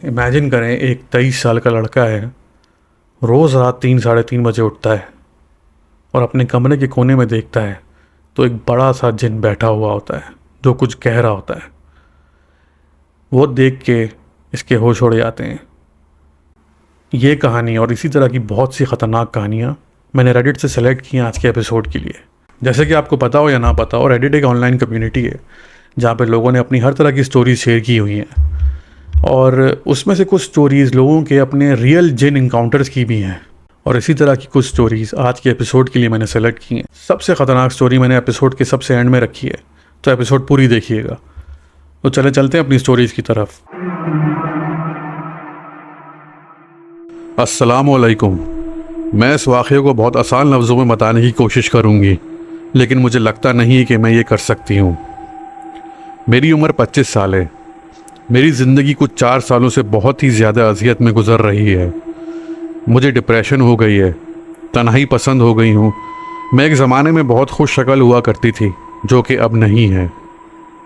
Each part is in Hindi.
इमेजिन करें एक 23 साल का लड़का है, रोज़ रात 3 साढ़े 3 बजे उठता है और अपने कमरे के कोने में देखता है तो एक बड़ा सा जिन बैठा हुआ होता है जो कुछ कह रहा होता है। वो देख के इसके होश उड़ जाते हैं। ये कहानी और इसी तरह की बहुत सी ख़तरनाक कहानियाँ मैंने रेडिट से सेलेक्ट की हैं आज के एपिसोड के लिए। जैसे कि आपको पता हो या ना पता हो, रेडिट एक ऑनलाइन कम्युनिटी है जहाँ पे लोगों ने अपनी हर तरह की स्टोरीज शेयर की हुई हैं और उसमें से कुछ स्टोरीज़ लोगों के अपने रियल जिन इनकाउंटर्स की भी हैं और इसी तरह की कुछ स्टोरीज़ आज के एपिसोड के लिए मैंने सेलेक्ट की हैं। सबसे ख़तरनाक स्टोरी मैंने एपिसोड के सबसे एंड में रखी है, तो एपिसोड पूरी देखिएगा। तो चलते हैं अपनी स्टोरीज़ की तरफ। अस्सलामुअलैकुम। मैं इस वाक़े को बहुत आसान लफ्ज़ों में बताने की कोशिश करूँगी, लेकिन मुझे लगता नहीं कि मैं ये कर सकती हूँ। मेरी उम्र 25 साल है। मेरी ज़िंदगी कुछ 4 सालों से बहुत ही ज़्यादा अज़ियत में गुज़र रही है। मुझे डिप्रेशन हो गई है, तन्हाई पसंद हो गई हूँ। मैं एक ज़माने में बहुत खुश शक्ल हुआ करती थी, जो कि अब नहीं है।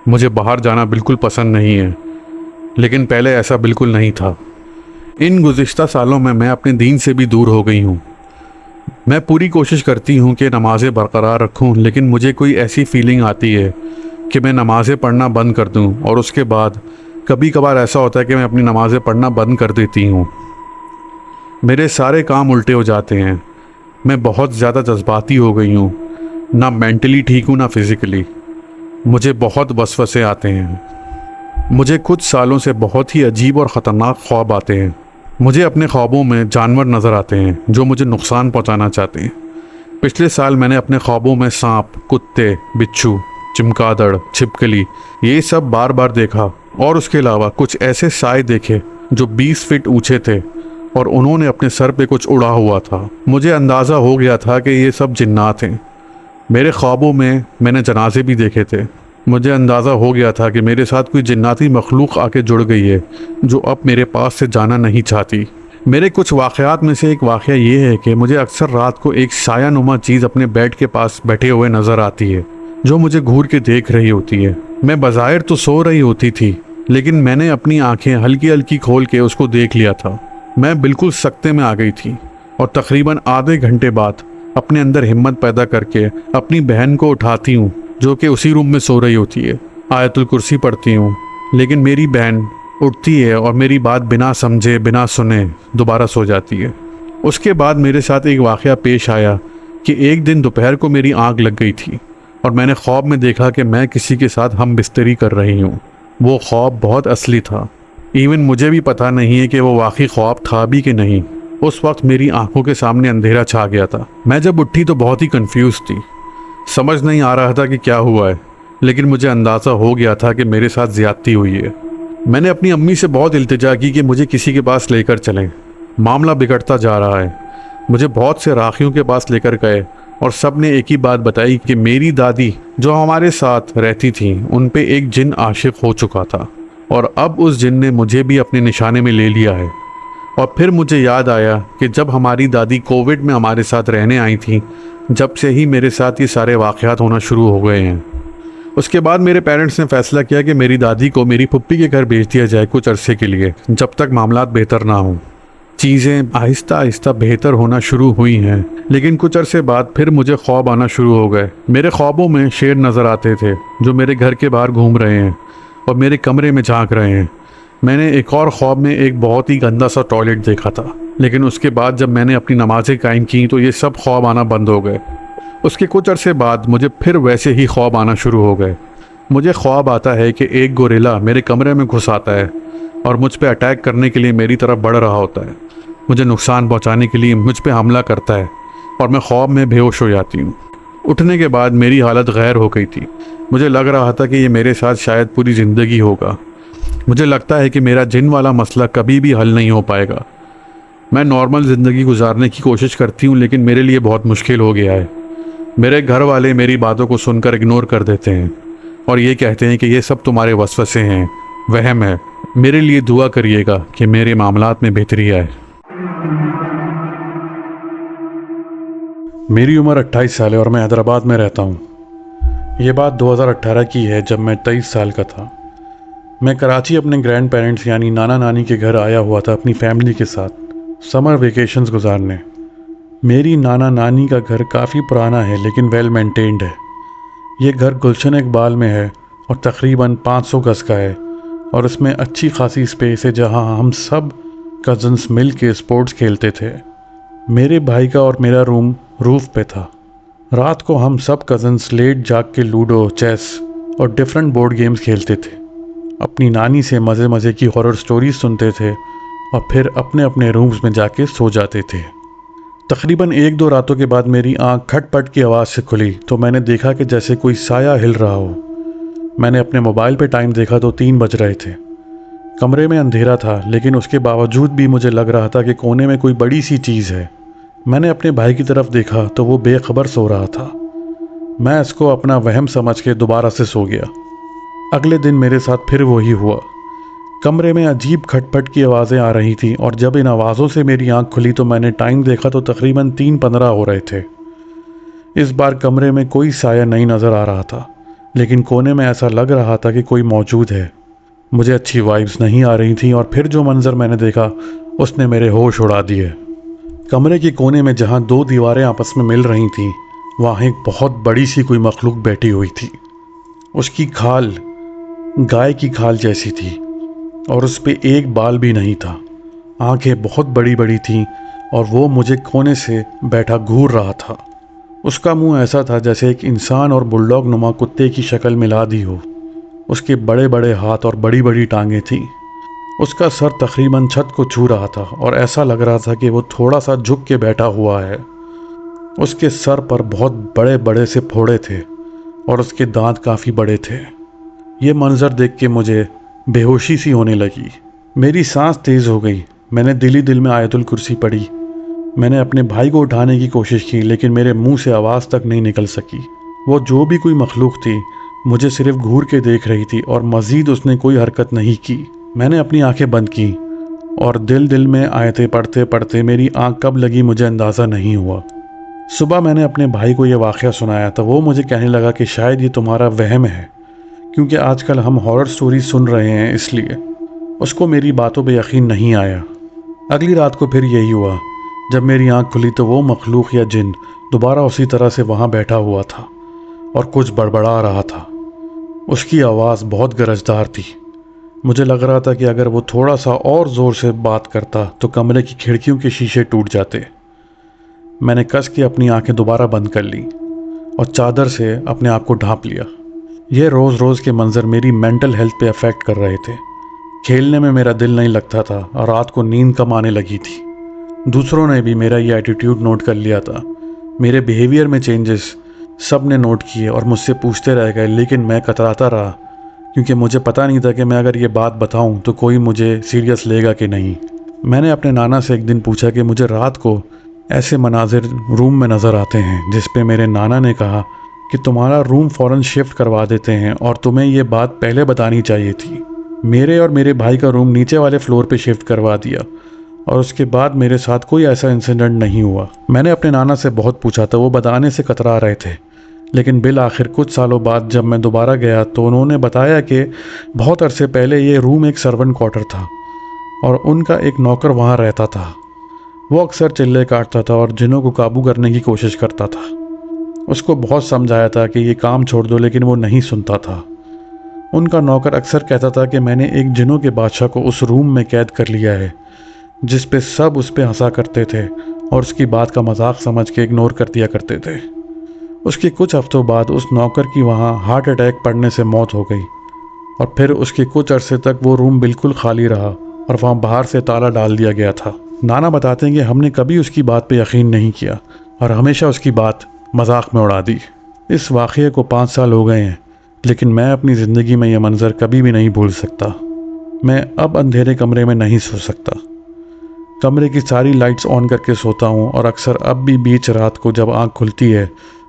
मुझे बाहर जाना बिल्कुल पसंद नहीं है, लेकिन पहले ऐसा बिल्कुल नहीं था। इन गुज़िश्ता सालों में मैं अपने दीन से भी दूर हो गई हूँ। मैं पूरी कोशिश करती हूँ कि नमाज़ें बरकरार रखूँ, लेकिन मुझे कोई ऐसी फीलिंग आती है कि मैं नमाज़ें पढ़ना बंद कर दूँ और उसके बाद कभी कभार ऐसा होता है कि मैं अपनी नमाज़ें पढ़ना बंद कर देती हूँ। मेरे सारे काम उल्टे हो जाते हैं। मैं बहुत ज़्यादा जज्बाती हो गई हूँ, ना मेंटली ठीक हूँ ना फिज़िकली। मुझे बहुत वसवसे आते हैं। मुझे कुछ सालों से बहुत ही अजीब और ख़तरनाक ख्वाब आते हैं। मुझे अपने ख्वाबों में जानवर नज़र आते हैं जो मुझे नुकसान पहुँचाना चाहते हैं। पिछले साल मैंने अपने ख्वाबों में सांप, कुत्ते, बिच्छू, चमगादड़, छिपकली ये सब बार बार देखा और उसके अलावा कुछ ऐसे साए देखे जो 20 फीट ऊंचे थे और उन्होंने अपने सर पे कुछ उड़ा हुआ था। मुझे अंदाज़ा हो गया था कि ये सब जिन्नात हैं। मेरे ख्वाबों में मैंने जनाजे भी देखे थे। मुझे अंदाज़ा हो गया था कि मेरे साथ कोई जिन्नाती मखलूक आके जुड़ गई है जो अब मेरे पास से जाना नहीं चाहती। मेरे कुछ वाक़यात में से एक वाक़या ये है कि मुझे अक्सर रात को एक सायानुमा चीज़ अपने बेड के पास बैठे हुए नज़र आती है जो मुझे घूर के देख रही होती है। मैं बज़ाहिर तो सो रही होती थी, लेकिन मैंने अपनी आंखें हल्की हल्की खोल के उसको देख लिया था। मैं बिल्कुल सकते में आ गई थी और तकरीबन आधे घंटे बाद अपने अंदर हिम्मत पैदा करके अपनी बहन को उठाती हूँ जो कि उसी रूम में सो रही होती है। आयतुल कुर्सी पढ़ती हूँ, लेकिन मेरी बहन उठती है और मेरी बात बिना समझे बिना सुने दोबारा सो जाती है। उसके बाद मेरे साथ एक वाक़या पेश आया कि एक दिन दोपहर को मेरी आँख लग गई थी और मैंने ख्वाब में देखा कि मैं किसी के साथ हम बिस्तरी कर रही हूँ। वो ख्वाब बहुत असली था। इवन मुझे भी पता नहीं है कि वो वाकई ख्वाब था भी कि नहीं। उस वक्त मेरी आंखों के सामने अंधेरा छा गया था। मैं जब उठी तो बहुत ही कंफ्यूज थी। समझ नहीं आ रहा था कि क्या हुआ है, लेकिन मुझे अंदाज़ा हो गया था कि मेरे साथ ज़्यादती हुई है। मैंने अपनी अम्मी से बहुत इल्तिजा की कि मुझे किसी के पास लेकर चलें। मामला बिगड़ता जा रहा है। मुझे बहुत से राखियों के पास लेकर गए और सब ने एक ही बात बताई कि मेरी दादी जो हमारे साथ रहती थी उन पे एक जिन आशिक हो चुका था और अब उस जिन ने मुझे भी अपने निशाने में ले लिया है। और फिर मुझे याद आया कि जब हमारी दादी कोविड में हमारे साथ रहने आई थी, जब से ही मेरे साथ ये सारे वाक़यात होना शुरू हो गए हैं। उसके बाद मेरे पेरेंट्स ने फ़ैसला किया कि मेरी दादी को मेरी फुप्पी के घर भेज दिया जाए कुछ अरसे के लिए, जब तक मामलात बेहतर ना हों। चीज़ें आहिस्ता आहिस्ता बेहतर होना शुरू हुई हैं, लेकिन कुछ अरसे बाद फिर मुझे ख्वाब आना शुरू हो गए। मेरे ख्वाबों में शेर नज़र आते थे जो मेरे घर के बाहर घूम रहे हैं और मेरे कमरे में झांक रहे हैं। मैंने एक और ख्वाब में एक बहुत ही गंदा सा टॉयलेट देखा था, लेकिन उसके बाद जब मैंने अपनी नमाज़ें कायम की तो ये सब ख्वाब आना बंद हो गए। उसके कुछ अरसे बाद मुझे फिर वैसे ही ख्वाब आना शुरू हो गए। मुझे ख्वाब आता है कि एक गोरिल्ला मेरे कमरे में घुस आता है और मुझ पर अटैक करने के लिए मेरी तरफ बढ़ रहा होता है। मुझे नुकसान पहुंचाने के लिए मुझ पे हमला करता है और मैं ख्वाब में बेहोश हो जाती हूँ। उठने के बाद मेरी हालत गैर हो गई थी। मुझे लग रहा था कि ये मेरे साथ शायद पूरी ज़िंदगी होगा। मुझे लगता है कि मेरा जिन वाला मसला कभी भी हल नहीं हो पाएगा। मैं नॉर्मल ज़िंदगी गुजारने की कोशिश करती हूँ, लेकिन मेरे लिए बहुत मुश्किल हो गया है। मेरे घर वाले मेरी बातों को सुनकर इग्नोर कर देते हैं और ये कहते हैं कि ये सब तुम्हारे वसवसे हैं, वहम है। मेरे लिए दुआ करिएगा कि मेरे मामलात में बेहतरी आए। मेरी उम्र 28 साल है और मैं हैदराबाद में रहता हूँ। ये बात 2018 की है, जब मैं 23 साल का था। मैं कराची अपने ग्रैंड पेरेंट्स यानी नाना नानी के घर आया हुआ था अपनी फैमिली के साथ समर वेकेशंस गुजारने। मेरी नाना नानी का घर काफ़ी पुराना है लेकिन वेल मेंटेन्ड है। ये घर गुलशन इकबाल में है और तकरीबन 500 गज़ का है और उसमें अच्छी खासी स्पेस है जहां हम सब कज़न्स मिल के स्पोर्ट्स खेलते थे। मेरे भाई का और मेरा रूम रूफ पे था। रात को हम सब कज़न्स लेट जाग के लूडो, चेस और डिफरेंट बोर्ड गेम्स खेलते थे। अपनी नानी से मज़े मज़े की हॉरर स्टोरीज सुनते थे और फिर अपने अपने रूम्स में जाके सो जाते थे। तकरीबन 1-2 रातों के बाद मेरी आंख खटपट की आवाज़ से खुली तो मैंने देखा कि जैसे कोई साया हिल रहा हो। मैंने अपने मोबाइल पे टाइम देखा तो 3 बज रहे थे। कमरे में अंधेरा था लेकिन उसके बावजूद भी मुझे लग रहा था कि कोने में कोई बड़ी सी चीज़ है। मैंने अपने भाई की तरफ देखा तो वो बेखबर सो रहा था। मैं इसको अपना वहम समझ के दोबारा से सो गया। अगले दिन मेरे साथ फिर वही हुआ। कमरे में अजीब खटपट की आवाज़ें आ रही थीं और जब इन आवाज़ों से मेरी आंख खुली तो मैंने टाइम देखा तो तकरीबन 3:15 हो रहे थे। इस बार कमरे में कोई साया नहीं नज़र आ रहा था लेकिन कोने में ऐसा लग रहा था कि कोई मौजूद है। मुझे अच्छी वाइब्स नहीं आ रही थी और फिर जो मंजर मैंने देखा उसने मेरे होश उड़ा दिए। कमरे के कोने में जहाँ 2 दीवारें आपस में मिल रही थीं वहाँ एक बहुत बड़ी सी कोई मखलूक बैठी हुई थी। उसकी खाल गाय की खाल जैसी थी और उस पे एक बाल भी नहीं था। आंखें बहुत बड़ी बड़ी थीं और वो मुझे कोने से बैठा घूर रहा था। उसका मुंह ऐसा था जैसे एक इंसान और बुलडॉग नुमा कुत्ते की शक्ल मिला दी हो। उसके बड़े बड़े हाथ और बड़ी बड़ी टांगें थीं। उसका सर तकरीबन छत को छू रहा था और ऐसा लग रहा था कि वो थोड़ा सा झुक के बैठा हुआ है। उसके सर पर बहुत बड़े बड़े से फोड़े थे और उसके दांत काफ़ी बड़े थे। ये मंजर देख के मुझे बेहोशी सी होने लगी। मेरी सांस तेज़ हो गई। मैंने दिल ही दिल में आयतुल कुर्सी पढ़ी। मैंने अपने भाई को उठाने की कोशिश की लेकिन मेरे मुंह से आवाज़ तक नहीं निकल सकी। वो जो भी कोई मखलूक थी मुझे सिर्फ घूर के देख रही थी और मज़ीद उसने कोई हरकत नहीं की। मैंने अपनी आंखें बंद की और दिल दिल में आयतें पढ़ते पढ़ते मेरी आंख कब लगी मुझे अंदाज़ा नहीं हुआ। सुबह मैंने अपने भाई को यह वाक़या सुनाया तो वो मुझे कहने लगा कि शायद ये तुम्हारा वहम है क्योंकि आजकल हम हॉरर स्टोरीज सुन रहे हैं इसलिए। उसको मेरी बातों पे यकीन नहीं आया। अगली रात को फिर यही हुआ। जब मेरी आंख खुली तो वो मखलूक या जिन दोबारा उसी तरह से वहाँ बैठा हुआ था और कुछ बड़बड़ा रहा था। उसकी आवाज़ बहुत गरजदार थी। मुझे लग रहा था कि अगर वो थोड़ा सा और ज़ोर से बात करता तो कमरे की खिड़कियों के शीशे टूट जाते। मैंने कस के अपनी आंखें दोबारा बंद कर ली और चादर से अपने आप को ढांप लिया। यह रोज़ रोज़ के मंजर मेरी मेंटल हेल्थ पे अफेक्ट कर रहे थे। खेलने में मेरा दिल नहीं लगता था और रात को नींद कम आने लगी थी। दूसरों ने भी मेरा ये एटीट्यूड नोट कर लिया था। मेरे बिहेवियर में चेंजेस सब ने नोट किए और मुझसे पूछते रह गए लेकिन मैं कतराता रहा क्योंकि मुझे पता नहीं था कि मैं अगर ये बात बताऊं तो कोई मुझे सीरियस लेगा कि नहीं। मैंने अपने नाना से एक दिन पूछा कि मुझे रात को ऐसे मनाजिर रूम में नज़र आते हैं, जिस पे मेरे नाना ने कहा कि तुम्हारा रूम फ़ौरन शिफ्ट करवा देते हैं और तुम्हें ये बात पहले बतानी चाहिए थी। मेरे और मेरे भाई का रूम नीचे वाले फ्लोर पे शिफ्ट करवा दिया और उसके बाद मेरे साथ कोई ऐसा इंसिडेंट नहीं हुआ। मैंने अपने नाना से बहुत पूछा तो वो बताने से कतरा रहे थे लेकिन बिल आखिर कुछ सालों बाद जब मैं दोबारा गया तो उन्होंने बताया कि बहुत अरसे पहले ये रूम एक सर्वेंट क्वार्टर था और उनका एक नौकर वहाँ रहता था। वो अक्सर चिल्ले काटता था और जिन्हों को काबू करने की कोशिश करता था। उसको बहुत समझाया था कि ये काम छोड़ दो लेकिन वो नहीं सुनता था। उनका नौकर अक्सर कहता था कि मैंने एक जिन्हों के बादशाह को उस रूम में कैद कर लिया है, जिस पे सब उस पे हंसा करते थे और उसकी बात का मजाक समझ के इग्नोर कर दिया करते थे। उसके कुछ हफ्तों बाद उस नौकर की वहाँ हार्ट अटैक पड़ने से मौत हो गई और फिर उसके कुछ अरसे तक वो रूम बिल्कुल खाली रहा और वहाँ बाहर से ताला डाल दिया गया था। नाना बताते हैं कि हमने कभी उसकी बात पे यकीन नहीं किया और हमेशा उसकी बात मजाक में उड़ा दी। इस वाक़ये को 5 साल हो गए हैं लेकिन मैं अपनी ज़िंदगी में यह मंज़र कभी भी नहीं भूल सकता। मैं अब अंधेरे कमरे में नहीं सो सकता। कमरे की सारी लाइट्स ऑन करके सोता हूँ और अक्सर अब भी बीच रात को जब आँख खुलती है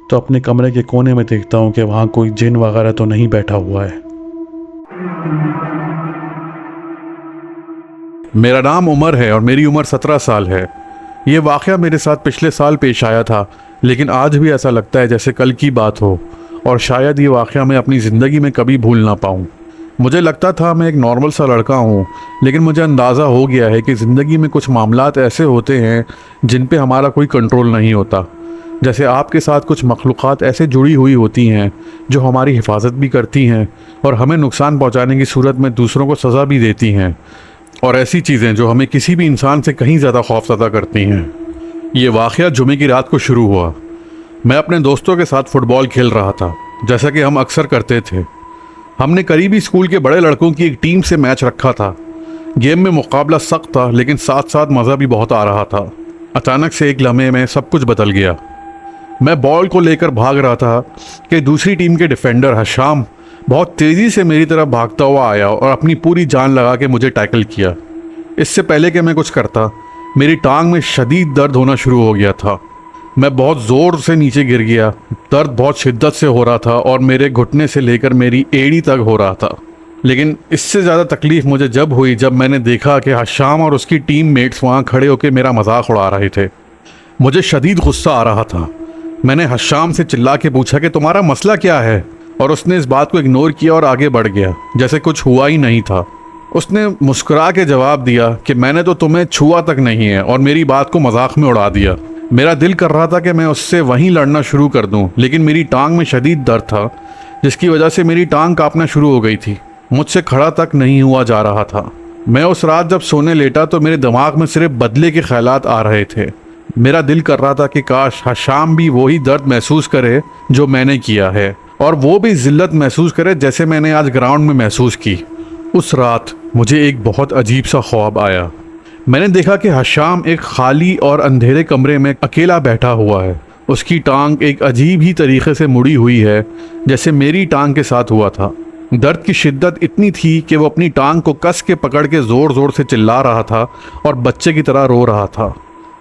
तो अपने कमरे के कोने में देखता हूँ कि वहाँ कोई जिन वगैरह तो नहीं बैठा हुआ है। मेरा नाम उमर है और मेरी उम्र 17 साल है। ये वाक़या मेरे साथ पिछले साल पेश आया था लेकिन आज भी ऐसा लगता है जैसे कल की बात हो और शायद ये वाक़या मैं अपनी ज़िंदगी में कभी भूल ना पाऊँ। मुझे लगता था मैं एक नॉर्मल सा लड़का हूँ, लेकिन मुझे अंदाज़ा हो गया है कि ज़िंदगी में कुछ मामलात ऐसे होते हैं जिन पे हमारा कोई कंट्रोल नहीं होता। जैसे आपके साथ कुछ मखलूक़ात ऐसे जुड़ी हुई होती हैं जो हमारी हिफाजत भी करती हैं और हमें नुकसान पहुँचाने की सूरत में दूसरों को सज़ा भी देती हैं, और ऐसी चीज़ें जो हमें किसी भी इंसान से कहीं ज़्यादा खौफज़दा करती हैं। ये वाक़या जुमे की रात को शुरू हुआ। मैं अपने दोस्तों के साथ फ़ुटबॉल खेल रहा था, जैसा कि हम अक्सर करते थे। हमने करीबी स्कूल के बड़े लड़कों की एक टीम से मैच रखा था। गेम में मुकाबला सख्त था, लेकिन साथ साथ मज़ा भी बहुत आ रहा था। अचानक से एक लम्हे में सब कुछ बदल गया। मैं बॉल को लेकर भाग रहा था कि दूसरी टीम के डिफेंडर हशाम बहुत तेज़ी से मेरी तरफ भागता हुआ आया और अपनी पूरी जान लगा के मुझे टैकल किया। इससे पहले कि मैं कुछ करता, मेरी टांग में शदीद दर्द होना शुरू हो गया था। मैं बहुत ज़ोर से नीचे गिर गया। दर्द बहुत शिद्दत से हो रहा था और मेरे घुटने से लेकर मेरी एड़ी तक हो रहा था। लेकिन इससे ज़्यादा तकलीफ़ मुझे जब हुई जब मैंने देखा कि हशाम और उसकी टीम मेट्स वहाँ खड़े होकर मेरा मजाक उड़ा रहे थे। मुझे शदीद गुस्सा आ रहा था। मैंने हशाम से चिल्ला के पूछा कि तुम्हारा मसला क्या है, और उसने इस बात को इग्नोर किया और आगे बढ़ गया जैसे कुछ हुआ ही नहीं था। उसने मुस्कुरा के जवाब दिया कि मैंने तो तुम्हें छुआ तक नहीं है, और मेरी बात को मजाक में उड़ा दिया। मेरा दिल कर रहा था कि मैं उससे वहीं लड़ना शुरू कर दूं, लेकिन मेरी टांग में शदीद दर्द था, जिसकी वजह से मेरी टांग कांपना शुरू हो गई थी। मुझसे खड़ा तक नहीं हुआ जा रहा था। मैं उस रात जब सोने लेटा तो मेरे दिमाग में सिर्फ बदले के ख्यालात आ रहे थे। मेरा दिल कर रहा था कि काश हशाम भी वही दर्द महसूस करे जो मैंने किया है, और वो भी जिल्लत महसूस करे जैसे मैंने आज ग्राउंड में महसूस की। उस रात मुझे एक बहुत अजीब सा ख्वाब आया। मैंने देखा कि हशाम एक खाली और अंधेरे कमरे में अकेला बैठा हुआ है। उसकी टांग एक अजीब ही तरीके से मुड़ी हुई है, जैसे मेरी टांग के साथ हुआ था। दर्द की शिद्दत इतनी थी कि वो अपनी टांग को कस के पकड़ के ज़ोर ज़ोर से चिल्ला रहा था और बच्चे की तरह रो रहा था।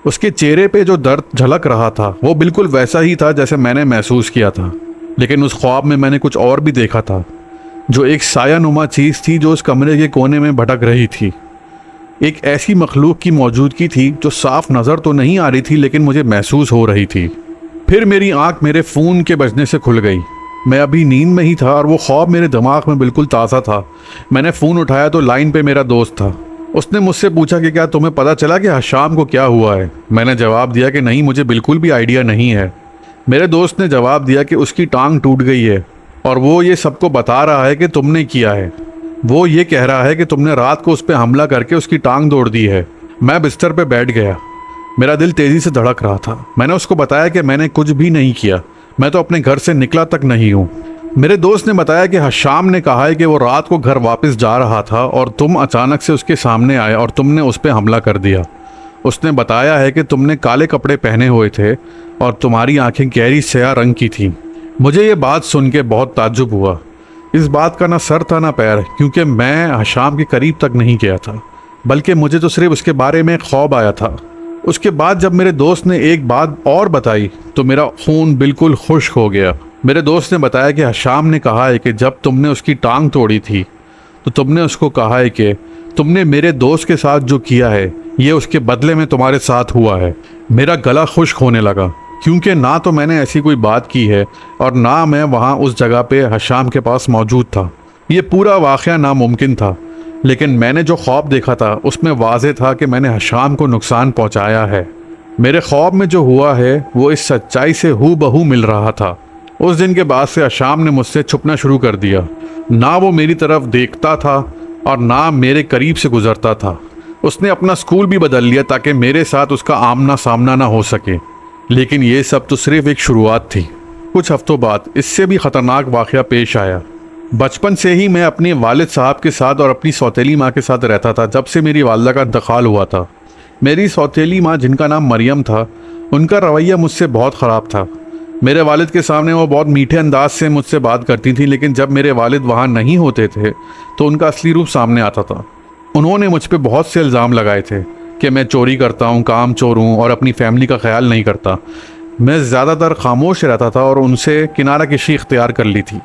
उसके चेहरे पे जो दर्द झलक रहा था वो बिल्कुल वैसा ही था जैसे मैंने महसूस किया था। लेकिन उस ख्वाब में मैंने कुछ और भी देखा था, जो एक सायानुमा चीज़ थी जो उस कमरे के कोने में भटक रही थी। एक ऐसी मखलूक की मौजूदगी थी जो साफ नज़र तो नहीं आ रही थी, लेकिन मुझे महसूस हो रही थी। फिर मेरी आंख मेरे फ़ोन के बजने से खुल गई। मैं अभी नींद में ही था और वो ख्वाब मेरे दिमाग में बिल्कुल ताज़ा था। मैंने फ़ोन उठाया तो लाइन पे मेरा दोस्त था। उसने मुझसे पूछा कि क्या तुम्हें पता चला कि हशाम को क्या हुआ है। मैंने जवाब दिया कि नहीं, मुझे बिल्कुल भी आइडिया नहीं है। मेरे दोस्त ने जवाब दिया कि उसकी टांग टूट गई है और वो ये सबको बता रहा है कि तुमने किया है। वो ये कह रहा है कि तुमने रात को उस पर हमला करके उसकी टांग तोड़ दी है। मैं बिस्तर पे बैठ गया। मेरा दिल तेज़ी से धड़क रहा था। मैंने उसको बताया कि मैंने कुछ भी नहीं किया, मैं तो अपने घर से निकला तक नहीं हूँ। मेरे दोस्त ने बताया कि हशाम ने कहा है कि वो रात को घर वापस जा रहा था और तुम अचानक से उसके सामने आए और तुमने उस पर हमला कर दिया। उसने बताया है कि तुमने काले कपड़े पहने हुए थे और तुम्हारी आंखें गहरी स्याह रंग की थीं। मुझे ये बात सुन के बहुत ताज्जुब हुआ। इस बात का ना सर था ना पैर, क्योंकि मैं हशाम के करीब तक नहीं गया था, बल्कि मुझे तो सिर्फ उसके बारे में ख्वाब आया था। उसके बाद जब मेरे दोस्त ने एक बात और बताई तो मेरा खून बिल्कुल खुश्क हो गया। मेरे दोस्त ने बताया कि हशाम ने कहा है कि जब तुमने उसकी टांग तोड़ी थी तो तुमने उसको कहा है कि तुमने मेरे दोस्त के साथ जो किया है ये उसके बदले में तुम्हारे साथ हुआ है। मेरा गला खुश्क होने लगा, क्योंकि ना तो मैंने ऐसी कोई बात की है और ना मैं वहाँ उस जगह पे हशाम के पास मौजूद था। ये पूरा वाक़या नामुमकिन था, लेकिन मैंने जो ख्वाब देखा था उसमें वाज़े था कि मैंने हशाम को नुकसान पहुँचाया है। मेरे ख्वाब में जो हुआ है वो इस सच्चाई से हूबहू मिल रहा था। उस दिन के बाद से हशाम ने मुझसे छुपना शुरू कर दिया। ना वो मेरी तरफ देखता था और ना मेरे करीब से गुजरता था। उसने अपना स्कूल भी बदल लिया ताकि मेरे साथ उसका आमना सामना ना हो सके। लेकिन ये सब तो सिर्फ एक शुरुआत थी। कुछ हफ्तों बाद इससे भी ख़तरनाक वाक़या पेश आया। बचपन से ही मैं अपने वालिद साहब के साथ और अपनी सौतेली माँ के साथ रहता था जब से मेरी वालदा का इंतकाल हुआ था। मेरी सौतेली माँ, जिनका नाम मरियम था, उनका रवैया मुझसे बहुत ख़राब था। मेरे वालिद के सामने वो बहुत मीठे अंदाज से मुझसे बात करती थी, लेकिन जब मेरे वालिद वहाँ नहीं होते थे तो उनका असली रूप सामने आता था। उन्होंने मुझ पर बहुत से इल्ज़ाम लगाए थे कि मैं चोरी करता हूँ, काम चोर हूँ और अपनी फैमिली का ख्याल नहीं करता। मैं ज़्यादातर खामोश रहता था और उनसे किनारा कशी इख्तियार कर ली थी।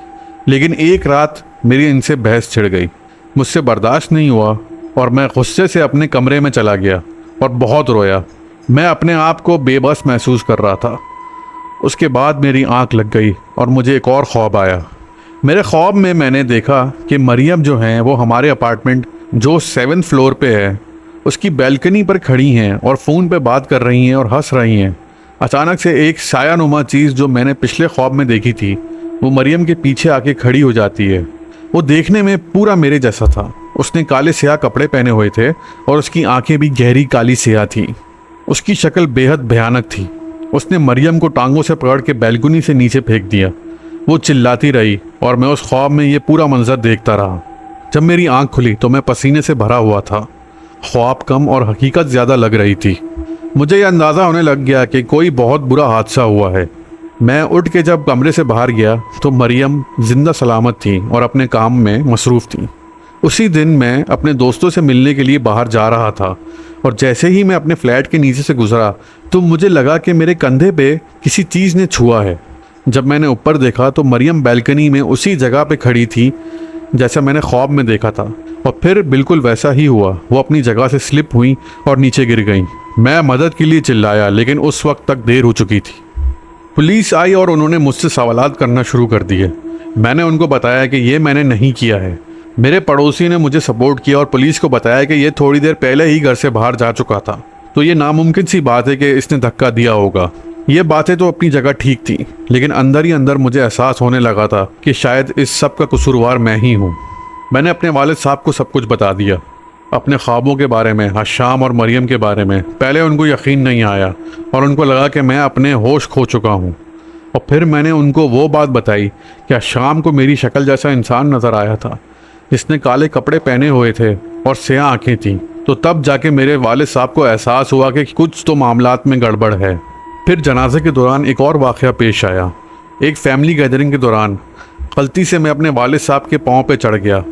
लेकिन एक रात मेरी इनसे बहस छिड़ गई। मुझसे बर्दाश्त नहीं हुआ और मैं गुस्से से अपने कमरे में चला गया और बहुत रोया। मैं अपने आप को बेबस महसूस कर रहा था। उसके बाद मेरी आंख लग गई और मुझे एक और ख्वाब आया। मेरे ख्वाब में मैंने देखा कि मरियम जो हैं वो हमारे अपार्टमेंट जो 7th फ्लोर पे है उसकी बैल्कनी पर खड़ी हैं और फ़ोन पे बात कर रही हैं और हंस रही हैं। अचानक से एक सायानुमा चीज़ जो मैंने पिछले ख्वाब में देखी थी वो मरियम के पीछे आके खड़ी हो जाती है। वो देखने में पूरा मेरे जैसा था। उसने काले स्याह कपड़े पहने हुए थे और उसकी आंखें भी गहरी काली स्याह थी। उसकी शक्ल बेहद भयानक थी। उसने मरियम को टांगों से पकड़ के बैल्कनी से नीचे फेंक दिया। वो चिल्लाती रही और मैं उस ख्वाब में ये पूरा मंजर देखता रहा। जब मेरी आंख खुली तो मैं पसीने से भरा हुआ था। ख्वाब कम और हकीकत ज़्यादा लग रही थी। मुझे यह अंदाज़ा होने लग गया कि कोई बहुत बुरा हादसा हुआ है। मैं उठ के जब कमरे से बाहर गया तो मरियम जिंदा सलामत थी और अपने काम में मसरूफ़ थी। उसी दिन मैं अपने दोस्तों से मिलने के लिए बाहर जा रहा था और जैसे ही मैं अपने फ्लैट के नीचे से गुजरा तो मुझे लगा कि मेरे कंधे पे किसी चीज़ ने छुआ है। जब मैंने ऊपर देखा तो मरियम बैल्कनी में उसी जगह पे खड़ी थी जैसा मैंने ख्वाब में देखा था और फिर बिल्कुल वैसा ही हुआ। वो अपनी जगह से स्लिप हुई और नीचे गिर गई। मैं मदद के लिए चिल्लाया लेकिन उस वक्त तक देर हो चुकी थी। पुलिस आई और उन्होंने मुझसे सवालात करना शुरू कर दिए। मैंने उनको बताया कि ये मैंने नहीं किया है। मेरे पड़ोसी ने मुझे सपोर्ट किया और पुलिस को बताया कि ये थोड़ी देर पहले ही घर से बाहर जा चुका था, तो ये नामुमकिन सी बात है कि इसने धक्का दिया होगा। ये बातें तो अपनी जगह ठीक थी, लेकिन अंदर ही अंदर मुझे एहसास होने लगा था कि शायद इस सब का कसूरवार मैं ही हूँ। मैंने अपने वालिद साहब को सब कुछ बता दिया, अपने ख्वाबों के बारे में, हशाम और मरियम के बारे में। पहले उनको यकीन नहीं आया और उनको लगा कि मैं अपने होश खो चुका हूँ। और फिर मैंने उनको वो बात बताई कि हशाम को मेरी शक्ल जैसा इंसान नज़र आया था जिसने काले कपड़े पहने हुए थे और स्याह आँखें थीं। तो तब जाके मेरे वालिद साहब को एहसास हुआ कि कुछ तो मामलात में गड़बड़ है। फिर जनाजे के दौरान एक और वाक़या पेश आया। एक फैमिली गैदरिंग के दौरान गलती से मैं अपने वालिद साहब के पाँव पे चढ़ गया।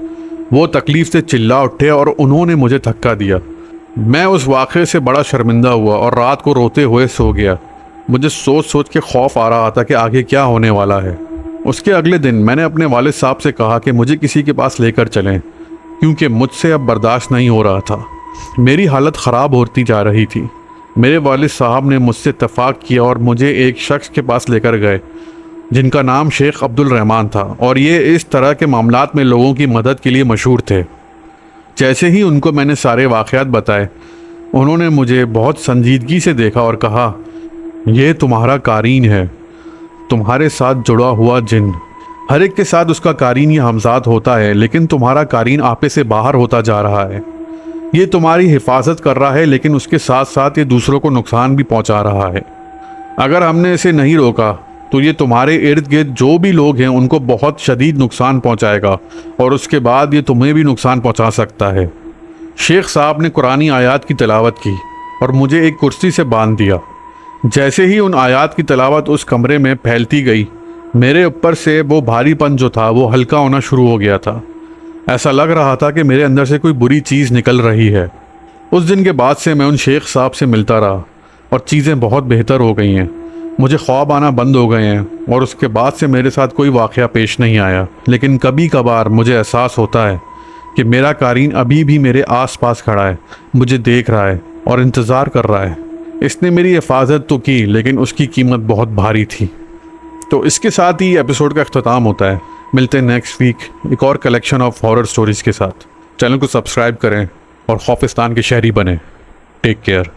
वो तकलीफ़ से चिल्ला उठे और उन्होंने मुझे धक्का दिया। मैं उस वाक़े से बड़ा शर्मिंदा हुआ और रात को रोते हुए सो गया। मुझे सोच सोच के खौफ आ रहा था कि आगे क्या होने वाला है। उसके अगले दिन मैंने अपने वालिद साहब से कहा कि मुझे किसी के पास लेकर चलें, क्योंकि मुझसे अब बर्दाश्त नहीं हो रहा था। मेरी हालत ख़राब होती जा रही थी। मेरे वालिद साहब ने मुझसे इत्तफाक किया और मुझे एक शख्स के पास लेकर गए जिनका नाम शेख अब्दुल रहमान था और ये इस तरह के मामलात में लोगों की मदद के लिए मशहूर थे। जैसे ही उनको मैंने सारे वाक़यात बताए, उन्होंने मुझे बहुत संजीदगी से देखा और कहा, ये तुम्हारा कारीन है, तुम्हारे साथ जुड़ा हुआ जिन। हर एक के साथ उसका कारीन ये हमजाद होता है, लेकिन तुम्हारा कारीन आपे से बाहर होता जा रहा है। ये तुम्हारी हिफाजत कर रहा है, लेकिन उसके साथ साथ ये दूसरों को नुकसान भी पहुंचा रहा है। अगर हमने इसे नहीं रोका तो ये तुम्हारे इर्द गिर्द जो भी लोग हैं उनको बहुत शदीद नुकसान पहुंचाएगा और उसके बाद ये तुम्हें भी नुकसान पहुंचा सकता है। शेख साहब ने कुरानी आयात की तिलावत की और मुझे एक कुर्सी से बांध दिया। जैसे ही उन आयात की तिलावत उस कमरे में फैलती गई, मेरे ऊपर से वो भारीपन जो था वो हल्का होना शुरू हो गया था। ऐसा लग रहा था कि मेरे अंदर से कोई बुरी चीज़ निकल रही है। उस दिन के बाद से मैं उन शेख साहब से मिलता रहा और चीज़ें बहुत बेहतर हो गई हैं। मुझे ख्वाब आना बंद हो गए हैं और उसके बाद से मेरे साथ कोई वाक़या पेश नहीं आया। लेकिन कभी कभार मुझे एहसास होता है कि मेरा कारीन अभी भी मेरे आसपास खड़ा है, मुझे देख रहा है और इंतज़ार कर रहा है। इसने मेरी हिफाजत तो की, लेकिन उसकी कीमत बहुत भारी थी। तो इसके साथ ही एपिसोड का अख्ताम होता है। मिलते हैं नेक्स्ट वीक एक और कलेक्शन ऑफ हॉरर स्टोरीज़ के साथ। चैनल को सब्सक्राइब करें और खौफिस्तान के शहरी बने। Take care.